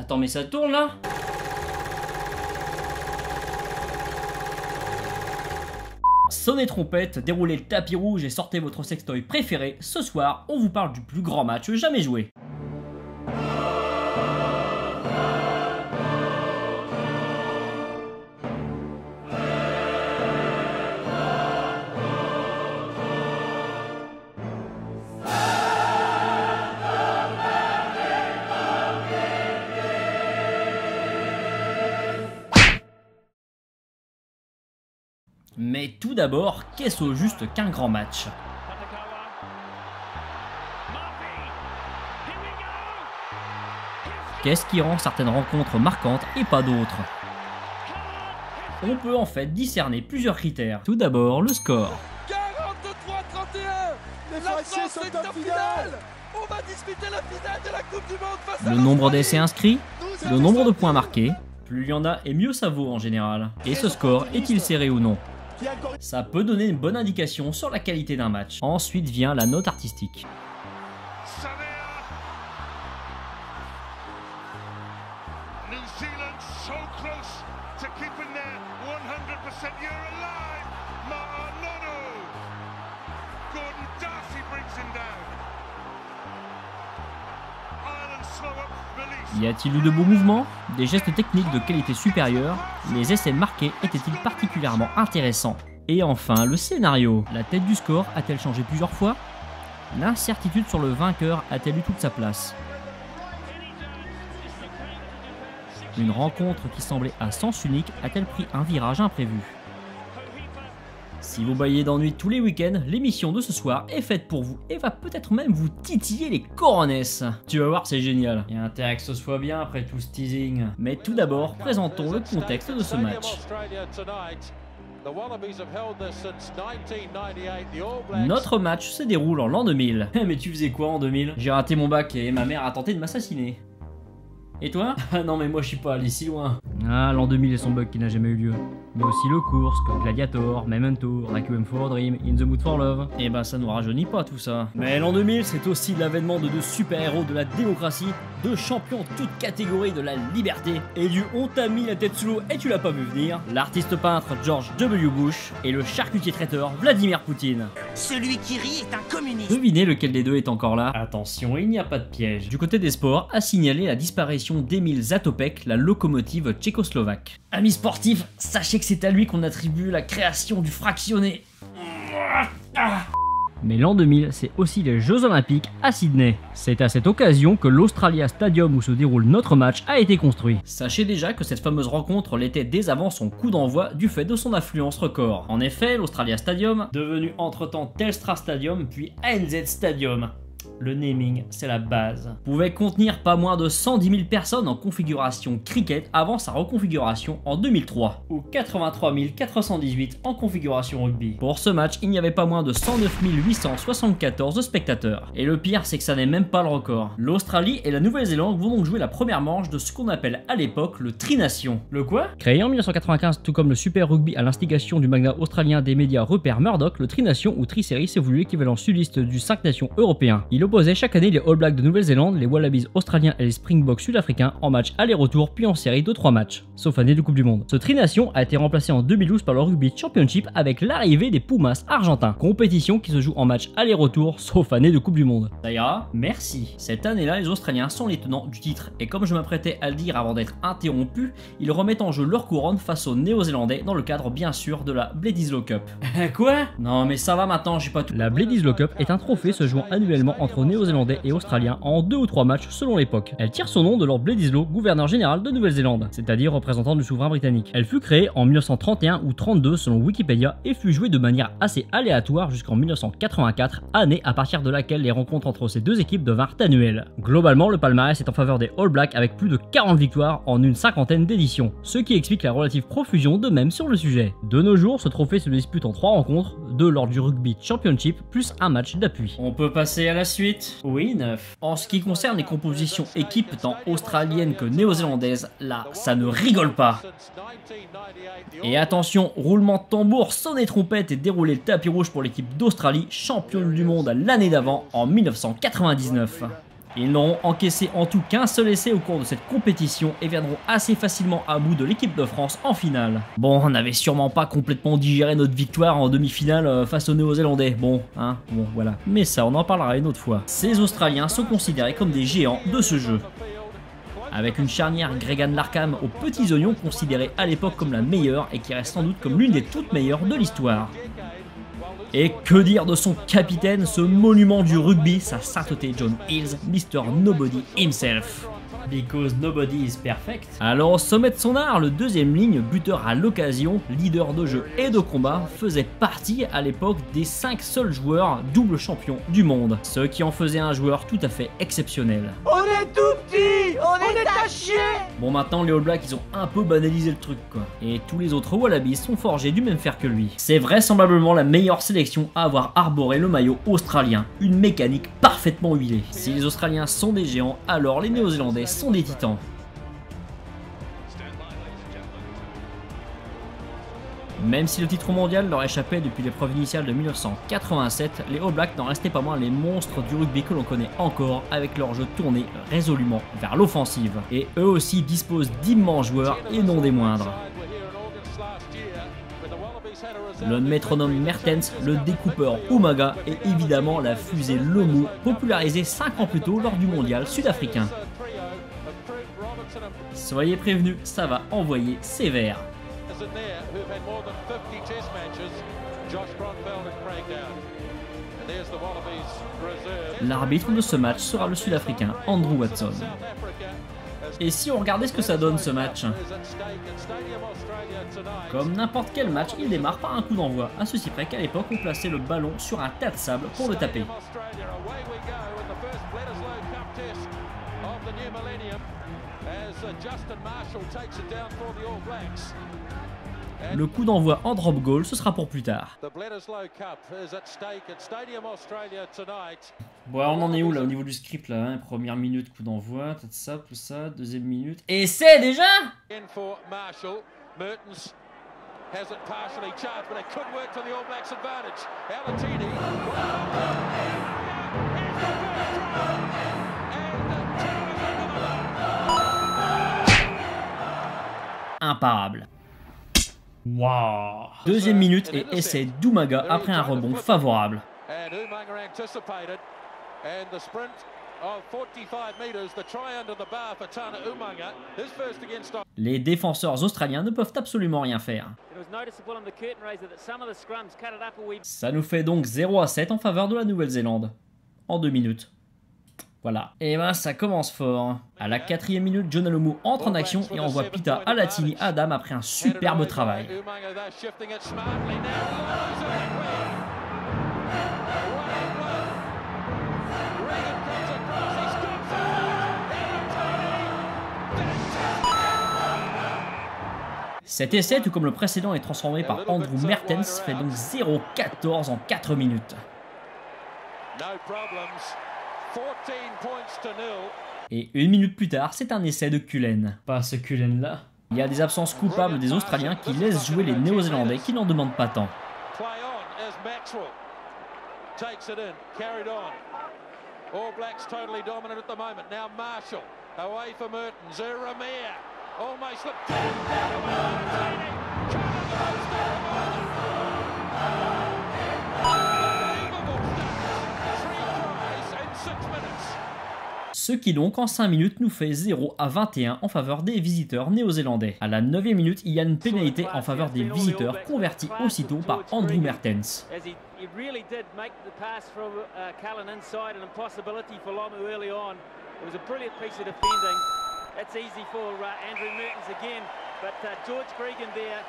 Attends, mais ça tourne là? Sonnez trompette, déroulez le tapis rouge et sortez votre sextoy préféré. Ce soir, on vous parle du plus grand match jamais joué. Mais tout d'abord, qu'est-ce au juste qu'un grand match? Qu'est-ce qui rend certaines rencontres marquantes et pas d'autres? On peut en fait discerner plusieurs critères. Tout d'abord, le score. 43-31. La France est en finale. On va disputer la finale de la Coupe du Monde face à Le nombre d'essais inscrits, le nombre de points marqués. Plus il y en a et mieux ça vaut en général. Et ce score est-il serré ou non? Ça peut donner une bonne indication sur la qualité d'un match. Ensuite vient la note artistique. Y a-t-il eu de beaux mouvements? Des gestes techniques de qualité supérieure? Les essais marqués étaient-ils particulièrement intéressants? Et enfin, le scénario. La tête du score a-t-elle changé plusieurs fois? L'incertitude sur le vainqueur a-t-elle eu toute sa place? Une rencontre qui semblait à sens unique a-t-elle pris un virage imprévu? Si vous baillez d'ennui tous les week-ends, l'émission de ce soir est faite pour vous et va peut-être même vous titiller les coronesses. Tu vas voir, c'est génial. Il y a intérêt que ce soit bien après tout ce teasing. Mais tout d'abord, présentons le contexte de ce match. Notre match se déroule en l'an 2000. Mais tu faisais quoi en 2000? J'ai raté mon bac et ma mère a tenté de m'assassiner. Et toi? Ah non mais moi je suis pas allé si loin. Ah, l'an 2000 et son bug qui n'a jamais eu lieu. Mais aussi le Kursk, Gladiator, Memento, Requiem for a Dream, In the Mood for Love. Et ben ça nous rajeunit pas tout ça. Mais l'an 2000 c'est aussi l'avènement de deux super-héros de la démocratie, deux champions toutes catégories de la liberté, et du on t'a mis la tête sous l'eau et tu l'as pas vu venir, l'artiste peintre George W. Bush et le charcutier traiteur Vladimir Poutine. Celui qui rit est un communiste. Devinez lequel des deux est encore là? Attention, il n'y a pas de piège. Du côté des sports, a signalé la disparition d'Emil Zatopek, la locomotive tchécoslovaque. Amis sportifs, sachez que c'est à lui qu'on attribue la création du fractionné. Mais l'an 2000, c'est aussi les Jeux Olympiques à Sydney. C'est à cette occasion que l'Australia Stadium où se déroule notre match a été construit. Sachez déjà que cette fameuse rencontre l'était dès avant son coup d'envoi du fait de son affluence record. En effet, l'Australia Stadium, devenu entre-temps Telstra Stadium puis ANZ Stadium, le naming, c'est la base, pouvait contenir pas moins de 110 000 personnes en configuration cricket avant sa reconfiguration en 2003, ou 83 418 en configuration rugby. Pour ce match, il n'y avait pas moins de 109 874 spectateurs. Et le pire, c'est que ça n'est même pas le record. L'Australie et la Nouvelle-Zélande vont donc jouer la première manche de ce qu'on appelle à l'époque le Tri-Nation. Le quoi? Créé en 1995, tout comme le Super Rugby à l'instigation du magnat australien des médias Rupert Murdoch, le Tri-Nation ou Tri-Série s'est voulu l'équivalent sudiste du 5 Nations européen. Il opposait chaque année les All Blacks de Nouvelle-Zélande, les Wallabies australiens et les Springboks sud-africains en match aller-retour puis en série de 3 matchs, sauf année de Coupe du Monde. Ce Tri-Nation a été remplacé en 2012 par le Rugby Championship avec l'arrivée des Pumas argentins, compétition qui se joue en match aller-retour sauf année de Coupe du Monde. Ça ira, merci. Cette année-là, les Australiens sont les tenants du titre et comme je m'apprêtais à le dire avant d'être interrompu, ils remettent en jeu leur couronne face aux Néo-Zélandais dans le cadre bien sûr de la Bledisloe Cup. Quoi? Non mais ça va maintenant, j'ai pas tout... La Bledisloe Cup est un trophée se jouant annuellement entre Néo-Zélandais et Australiens en 2 ou 3 matchs selon l'époque. Elle tire son nom de Lord Bledisloe, gouverneur général de Nouvelle-Zélande, c'est-à-dire représentant du souverain britannique. Elle fut créée en 1931 ou 32 selon Wikipédia et fut jouée de manière assez aléatoire jusqu'en 1984, année à partir de laquelle les rencontres entre ces deux équipes devinrent annuelles. Globalement, le palmarès est en faveur des All Blacks avec plus de 40 victoires en une cinquantaine d'éditions, ce qui explique la relative profusion de mèmes sur le sujet. De nos jours, ce trophée se dispute en 3 rencontres, 2 lors du Rugby Championship plus un match d'appui. On peut passer à la suite? Oui, 9. En ce qui concerne les compositions équipes tant australiennes que néo-zélandaises, là, ça ne rigole pas. Et attention, roulement de tambour, sonnez trompette et déroulez le tapis rouge pour l'équipe d'Australie, championne du monde l'année d'avant, en 1999. Ils n'auront encaissé en tout qu'un seul essai au cours de cette compétition et viendront assez facilement à bout de l'équipe de France en finale. Bon, on n'avait sûrement pas complètement digéré notre victoire en demi-finale face aux Néo-Zélandais. Bon, voilà. Mais ça, on en parlera une autre fois. Ces Australiens sont considérés comme des géants de ce jeu. Avec une charnière Gregan Larkham aux petits oignons considérée à l'époque comme la meilleure et qui reste sans doute comme l'une des toutes meilleures de l'histoire. Et que dire de son capitaine, ce monument du rugby, sa sainteté John Hills, Mr. Nobody himself. Because nobody is perfect. Alors au sommet de son art, le deuxième ligne, buteur à l'occasion, leader de jeu et de combat, faisait partie à l'époque des 5 seuls joueurs double champions du monde, ce qui en faisait un joueur tout à fait exceptionnel. On est tout petit, on est à chier. Bon, maintenant les All Blacks ils ont un peu banalisé le truc quoi, et tous les autres Wallabies sont forgés du même fer que lui. C'est vraisemblablement la meilleure sélection à avoir arboré le maillot australien, une mécanique parfaitement huilée. Si les Australiens sont des géants, alors les Néo-Zélandais sont des titans. Même si le titre mondial leur échappait depuis l'épreuve initiale de 1987, les All Blacks n'en restaient pas moins les monstres du rugby que l'on connaît encore, avec leur jeu tourné résolument vers l'offensive. Et eux aussi disposent d'immenses joueurs et non des moindres. Le métronome Mertens, le découpeur Umaga et évidemment la fusée Lomu, popularisée 5 ans plus tôt lors du mondial sud-africain. Soyez prévenus, ça va envoyer sévère. L'arbitre de ce match sera le Sud-Africain Andrew Watson. Et si on regardait ce que ça donne ce match? Comme n'importe quel match, il démarre par un coup d'envoi, à ceci près qu'à l'époque on plaçait le ballon sur un tas de sable pour le taper. Le coup d'envoi en drop goal, ce sera pour plus tard. Bon, alors on en est où là au niveau du script là hein? Première minute, coup d'envoi, tout ça, deuxième minute. Et c'est déjà imparable. Wow. Deuxième minute et essai d'Umaga après un rebond favorable. Les défenseurs australiens ne peuvent absolument rien faire. Ça nous fait donc 0-7 en faveur de la Nouvelle-Zélande. En 2 minutes. Voilà. Et ben ça commence fort. À la 4e minute, John Alomu entre en action et envoie Pita à Latini Adam après un superbe travail. Cet essai, tout comme le précédent, est transformé par Andrew Mertens, fait donc 0-14 en 4 minutes. Et 1 minute plus tard, c'est un essai de Cullen. Pas ce Cullen là. Il y a des absences coupables des Australiens qui laissent jouer les Néo-Zélandais qui n'en demandent pas tant. Ce qui donc en 5 minutes nous fait 0-21 en faveur des visiteurs néo-zélandais. À la 9e minute, il y a une pénalité en faveur des visiteurs convertie aussitôt par Andrew Mertens.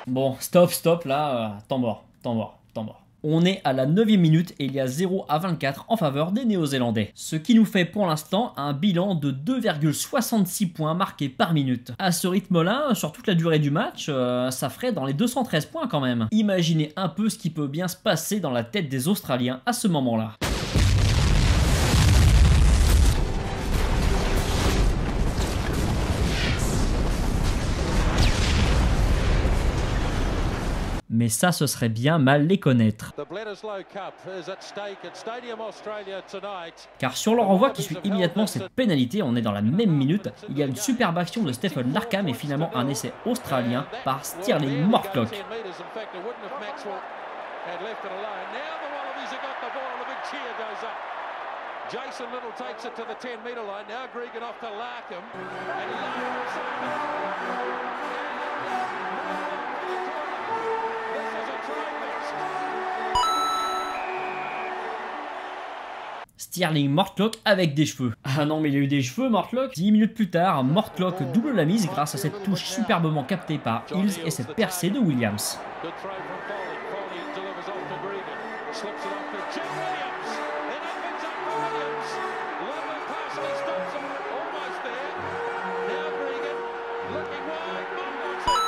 Bon, stop, là, temps mort. On est à la 9e minute et il y a 0-24 en faveur des Néo-Zélandais. Ce qui nous fait pour l'instant un bilan de 2,66 points marqués par minute. À ce rythme-là, sur toute la durée du match, ça ferait dans les 213 points quand même. Imaginez un peu ce qui peut bien se passer dans la tête des Australiens à ce moment-là. Mais ça, ce serait bien mal les connaître. Car sur leur renvoi qui suit immédiatement cette pénalité, on est dans la même minute, il y a une superbe action de Stephen Larkham et finalement un essai australien par Stirling Mortlock. Jason Little takes it to the 10-metre line. Now Gregan off to Larkham. And this is a try fest. Stirling Mortlock avec des cheveux. Ah non, mais il a eu des cheveux, Mortlock. 10 minutes plus tard, Mortlock double la mise grâce à cette touche superbement captée par Hills et cette percée de Williams. Good throw from Foley. Foley delivers off to Gregan. Slips it off to Jim Williams. It opens up for Williams. Ludwig partially stops him. Almost there. Now Gregan looking wide. Mortlock's in.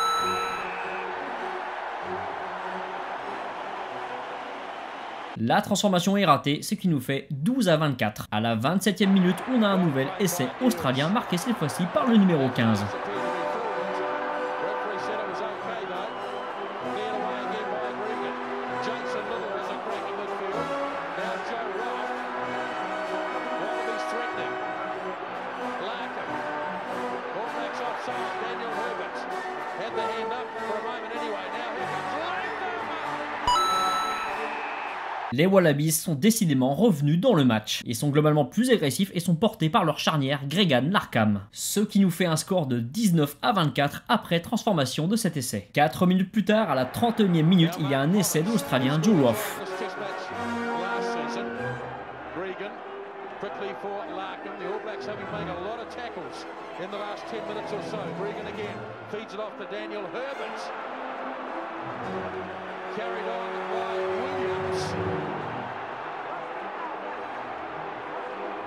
La transformation est ratée, ce qui nous fait 12-24. À la 27e minute, on a un nouvel essai australien marqué cette fois-ci par le numéro 15. Les Wallabies sont décidément revenus dans le match. Ils sont globalement plus agressifs et sont portés par leur charnière Gregan Larkham. Ce qui nous fait un score de 19-24 après transformation de cet essai. 4 minutes plus tard, à la 31e minute, il y a un essai de l'Australien Joe Roff.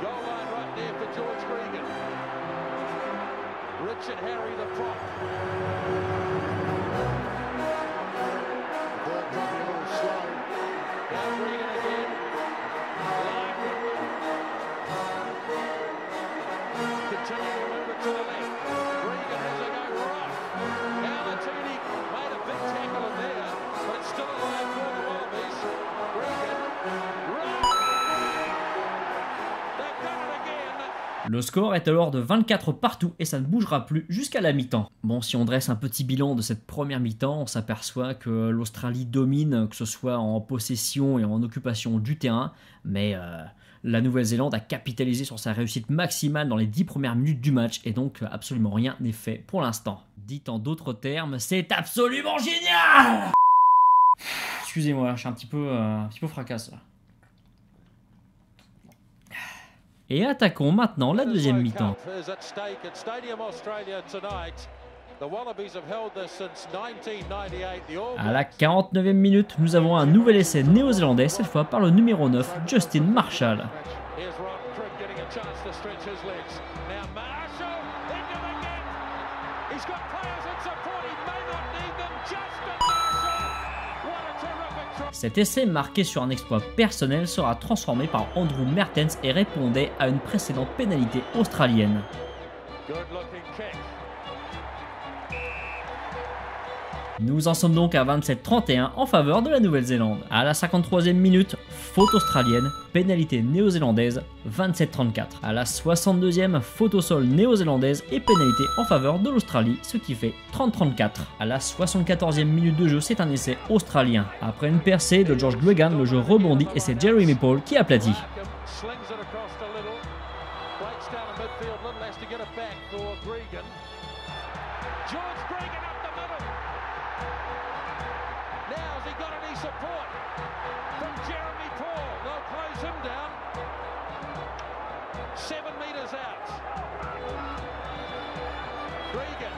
Goal line right there for George Gregan. Richard Harry the prop. The ball dropping a little slow. Now Gregan again. Continuing to move it to the left. Gregan has a go right. Now Latini made a big tackle in there, but it's still alive for the Wallabies. Gregan. Le score est alors de 24 partout et ça ne bougera plus jusqu'à la mi-temps. Bon, si on dresse un petit bilan de cette première mi-temps, on s'aperçoit que l'Australie domine, que ce soit en possession et en occupation du terrain, mais la Nouvelle-Zélande a capitalisé sur sa réussite maximale dans les 10 premières minutes du match et donc absolument rien n'est fait pour l'instant. Dit en d'autres termes, c'est absolument génial! Excusez-moi, je suis un petit peu fracasse là. Et attaquons maintenant la deuxième mi-temps. À la 49e minute, nous avons un nouvel essai néo-zélandais, cette fois par le numéro 9, Justin Marshall. Cet essai marqué sur un exploit personnel sera transformé par Andrew Mehrtens et répondait à une précédente pénalité australienne. Nous en sommes donc à 27-31 en faveur de la Nouvelle-Zélande. À la 53e minute, faute australienne, pénalité néo-zélandaise, 27-34. À la 62e, faute au sol néo-zélandaise et pénalité en faveur de l'Australie, ce qui fait 30-34. À la 74e minute de jeu, c'est un essai australien. Après une percée de George Gregan, le jeu rebondit et c'est Jeremy Paul qui aplatit. Now has he got any support from Jeremy Paul? They'll close him down. 7 metres out. Gregan.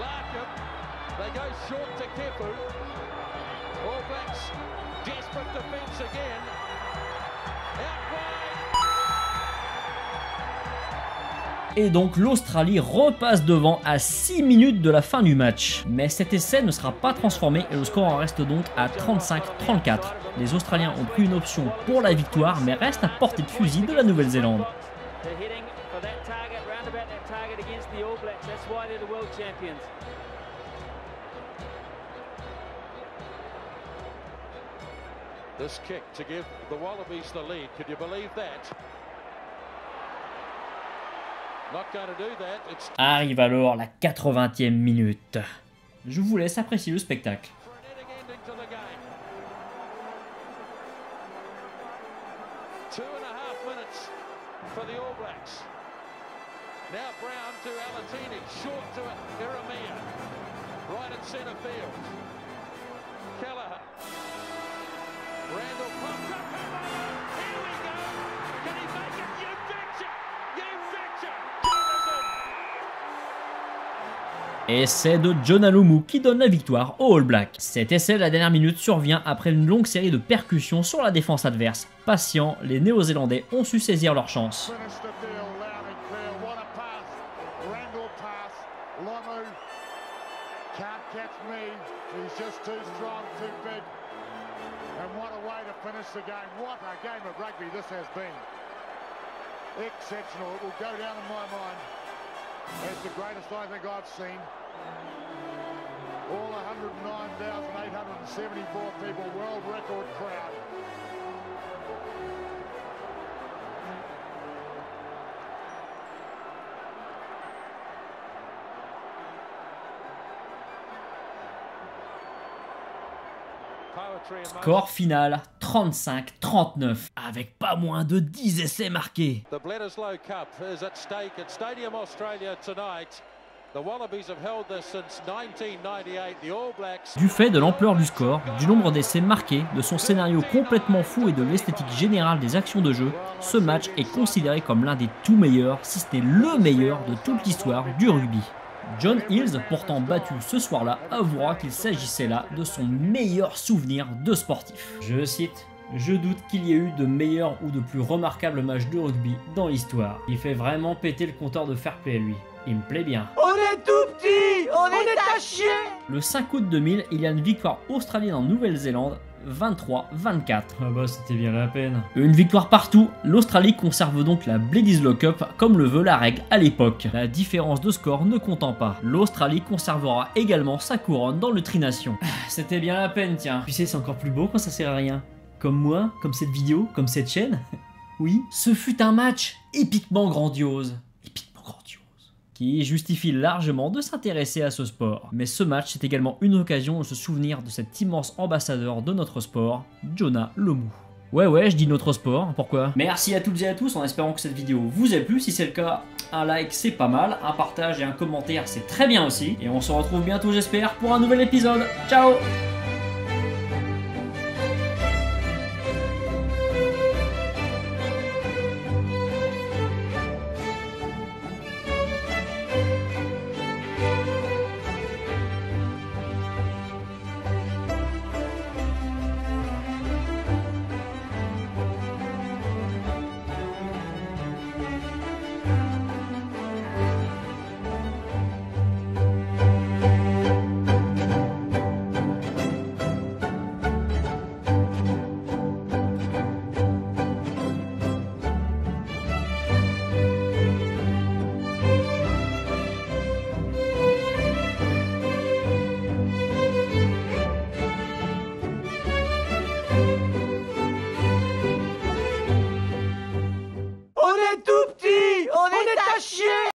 Larkham. They go short to Kepu. All Blacks desperate defence again. Out wide. Et donc l'Australie repasse devant à 6 minutes de la fin du match. Mais cet essai ne sera pas transformé et le score en reste donc à 35-34. Les Australiens ont pris une option pour la victoire mais restent à portée de fusil de la Nouvelle-Zélande. This kick to give the Wallabies the lead. Could you believe that? Not going to do that. It's Arrive alors la 80e minute. Je vous laisse apprécier le spectacle. for an inning ending to the game. 2.5 minutes for the All Blacks. Now Brown to Alatini, short to Iramia. Right in centre field. Kelleher. Randall popped up. Here we go. Can he make it? You betcha! You betcha! Jonathan! Essai de Jonah Lomu qui donne la victoire aux All Blacks. Cet essai de la dernière minute survient après une longue série de percussions sur la défense adverse. Patients, les Néo-Zélandais ont su saisir leur chance. Finished the deal loud and clear. What a pass. Randall pass. Lomu can't catch me. He's just too strong, too big. And what a way to finish the game. What a game of rugby this has been. Exceptional. It will go down in my mind as the greatest I think I've seen. All 109,874 people, world record crowd. Poetry and Score final 35-39 avec pas moins de 10 essais marqués. The Bledisloe Cup is at stake at Stadium Australia tonight. The Wallabies have held this since 1998. The All Blacks. Du fait de l'ampleur du score, du nombre d'essais marqués, de son scénario complètement fou et de l'esthétique générale des actions de jeu, ce match est considéré comme l'un des tout meilleurs, si ce n'est le meilleur de toute l'histoire du rugby. John Hills, pourtant battu ce soir-là, avouera qu'il s'agissait là de son meilleur souvenir de sportif. Je cite: « Je doute qu'il y ait eu de meilleurs ou de plus remarquables matchs de rugby dans l'histoire. Il fait vraiment péter le compteur de fair play lui. Il me plaît bien. » Le 5 août 2000, il y a une victoire australienne en Nouvelle-Zélande, 23-24. Ah bah c'était bien la peine. Une victoire partout, l'Australie conserve donc la Bledisloe Cup comme le veut la règle à l'époque. La différence de score ne comptant pas, l'Australie conservera également sa couronne dans le Tri-Nation. C'était bien la peine, tiens. Tu sais, c'est encore plus beau quand ça sert à rien. Comme moi, comme cette vidéo, comme cette chaîne. Oui, ce fut un match épiquement grandiose. Qui justifie largement de s'intéresser à ce sport. Mais ce match, c'est également une occasion de se souvenir de cet immense ambassadeur de notre sport, Jonah Lomu. Ouais, je dis notre sport, pourquoi? Merci à toutes et à tous, en espérant que cette vidéo vous ait plu. Si c'est le cas, un like c'est pas mal, un partage et un commentaire c'est très bien aussi. Et on se retrouve bientôt j'espère pour un nouvel épisode. Ciao!